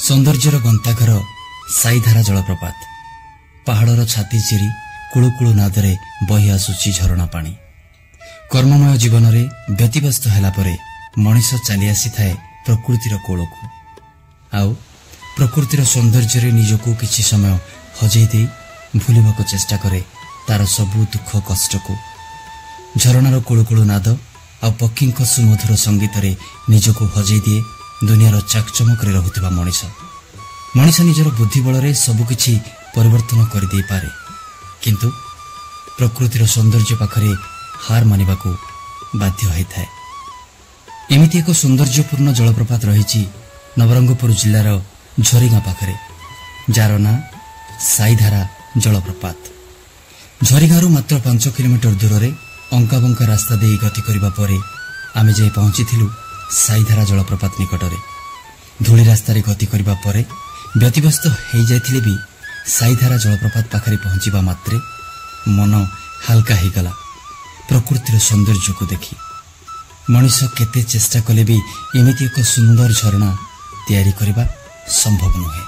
ସୌନ୍ଦର୍ଯ୍ୟର ଗନ୍ତାଘର ସାଇଧାରା ଜଳପ୍ରପାତ। ପାହାଡ଼ର ଛାତି ଚିରି କୁଳୁକୁଳୁ ନାଦରେ ବହି ଆସୁଛି ଝରଣା ପାଣି। କର୍ମମୟ ଜୀବନରେ ବ୍ୟତିବ୍ୟସ୍ତ ହେଲା ପରେ ମଣିଷ ଚାଲି ଆସିଥାଏ ପ୍ରକୃତିର କୋଳକୁ। ଆଉ ପ୍ରକୃତିର ସୌନ୍ଦର୍ଯ୍ୟରେ ନିଜକୁ କିଛି ସମୟ ହଜେଇ ଦେଇ ଭୁଲିବାକୁ ଚେଷ୍ଟା କରେ ତାର ସବୁ ଦୁଃଖ କଷ୍ଟକୁ। ଝରଣାର କୁଳୁକୁଳୁ ନାଦ ଆଉ ପକ୍ଷୀଙ୍କ ସୁମଧୁର ସଙ୍ଗୀତରେ ନିଜକୁ ହଜେଇ ଦିଏ ଦୁନିଆର ଚାକଚମକରେ ରହୁଥିବା ମଣିଷ। ମଣିଷ ନିଜର ବୁଦ୍ଧି ବଳରେ ସବୁକିଛି ପରିବର୍ତ୍ତନ କରିଦେଇପାରେ, କିନ୍ତୁ ପ୍ରକୃତିର ସୌନ୍ଦର୍ଯ୍ୟ ପାଖରେ ହାର ମାନିବାକୁ ବାଧ୍ୟ ହୋଇଥାଏ। ଏମିତି ଏକ ସୌନ୍ଦର୍ଯ୍ୟପୂର୍ଣ୍ଣ ଜଳପ୍ରପାତ ରହିଛି ନବରଙ୍ଗପୁର ଜିଲ୍ଲାର ଝରିଗାଁ ପାଖରେ, ଯାହାର ନାଁ ସାଇଧାରା ଜଳପ୍ରପାତ। ଝରିଗାଁରୁ ମାତ୍ର 5 କିଲୋମିଟର ଦୂରରେ ଅଙ୍କାବଙ୍କା ରାସ୍ତା ଦେଇ ଗତି କରିବା ପରେ ଆମେ ଯାଇ ପହଞ୍ଚିଥିଲୁ ସାଇଧାରା ଜଳପ୍ରପାତ ନିକଟରେ। ଧୂଳି ରାସ୍ତାରେ ଗତି କରିବା ପରେ ବ୍ୟତିବ୍ୟସ୍ତ ହୋଇଯାଇଥିଲେ ବି ସାଇଧାରା ଜଳପ୍ରପାତ ପାଖରେ ପହଞ୍ଚିବା ମାତ୍ରେ ମନ ହାଲକା ହୋଇଗଲା ପ୍ରକୃତିର ସୌନ୍ଦର୍ଯ୍ୟକୁ ଦେଖି। ମଣିଷ କେତେ ଚେଷ୍ଟା କଲେ ବି ଏମିତି ଏକ ସୁନ୍ଦର ଝରଣା ତିଆରି କରିବା ସମ୍ଭବ ନୁହେଁ।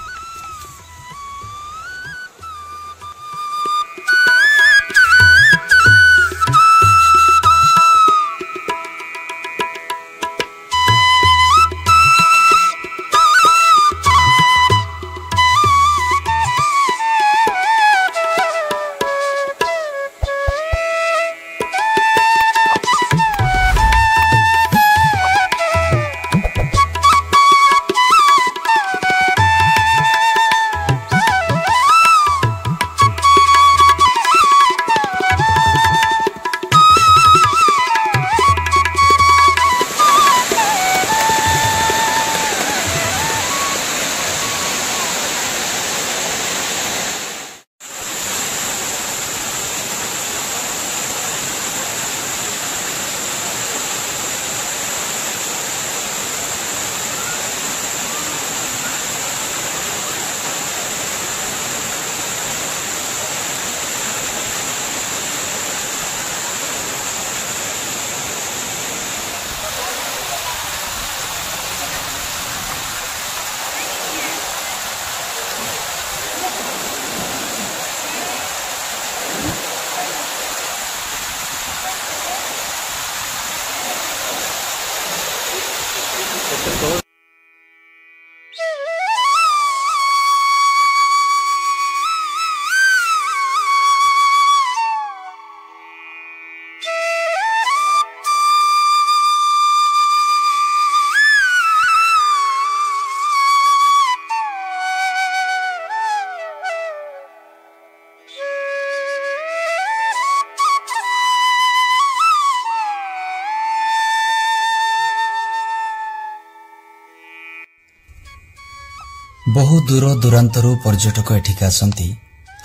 ବହୁ ଦୂର ଦୂରାନ୍ତରୁ ପର୍ଯ୍ୟଟକ ଏଠିକି ଆସନ୍ତି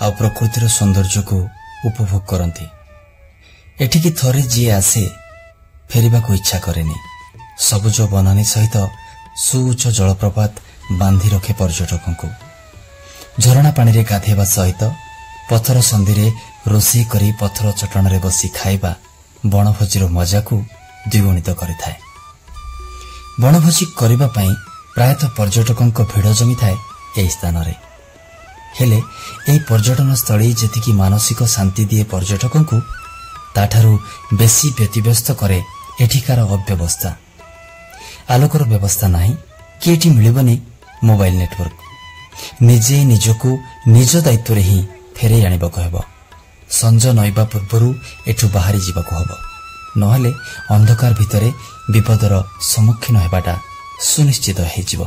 ଆଉ ପ୍ରକୃତିର ସୌନ୍ଦର୍ଯ୍ୟକୁ ଉପଭୋଗ କରନ୍ତି। ଏଠିକି ଥରେ ଯିଏ ଆସେ ଫେରିବାକୁ ଇଚ୍ଛା କରେନି। ସବୁଜ ବନାନୀ ସହିତ ସୁଉଚ୍ଚ ଜଳପ୍ରପାତ ବାନ୍ଧି ରଖେ ପର୍ଯ୍ୟଟକଙ୍କୁ। ଝରଣା ପାଣିରେ ଗାଧେଇବା ସହିତ ପଥର ସନ୍ଧିରେ ରୋଷେଇ କରି ପଥର ଚଟାଣରେ ବସି ଖାଇବା ବଣଭୋଜିର ମଜାକୁ ଦ୍ୱିଗୁଣିତ କରିଥାଏ। ବଣଭୋଜି କରିବା ପାଇଁ ପ୍ରାୟତଃ ପର୍ଯ୍ୟଟକଙ୍କ ଭିଡ଼ ଜମିଥାଏ ଏହି ସ୍ଥାନରେ। ହେଲେ ଏହି ପର୍ଯ୍ୟଟନ ସ୍ଥଳୀ ଯେତିକି ମାନସିକ ଶାନ୍ତି ଦିଏ ପର୍ଯ୍ୟଟକଙ୍କୁ, ତାଠାରୁ ବେଶୀ ବ୍ୟତିବ୍ୟସ୍ତ କରେ ଏଠିକାର ଅବ୍ୟବସ୍ଥା। ଆଲୋକର ବ୍ୟବସ୍ଥା ନାହିଁ କି ଏଠି ମିଳିବନି ମୋବାଇଲ ନେଟୱାର୍କ। ନିଜେ ନିଜକୁ ନିଜ ଦାୟିତ୍ୱରେ ହିଁ ଫେରାଇ ଆଣିବାକୁ ହେବ। ସଞ୍ଜ ନଇବା ପୂର୍ବରୁ ଏଠୁ ବାହାରି ଯିବାକୁ ହେବ, ନହେଲେ ଅନ୍ଧକାର ଭିତରେ ବିପଦର ସମ୍ମୁଖୀନ ହେବାଟା ସୁନିଶ୍ଚିତ ହୋଇଯିବ।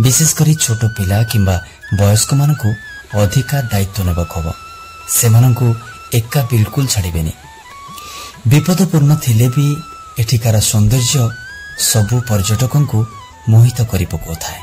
ବିଶେଷ କରି ଛୋଟ ପିଲା କିମ୍ବା ବୟସ୍କମାନଙ୍କୁ ଅଧିକା ଦାୟିତ୍ୱ ନେବାକୁ ହେବ। ସେମାନଙ୍କୁ ଏକା ବିଲକୁଲ ଛାଡ଼ିବେନି। ବିପଦପୂର୍ଣ୍ଣ ଥିଲେ ବି ଏଠିକାର ସୌନ୍ଦର୍ଯ୍ୟ ସବୁ ପର୍ଯ୍ୟଟକଙ୍କୁ ମୋହିତ କରି ପକାଉଥାଏ।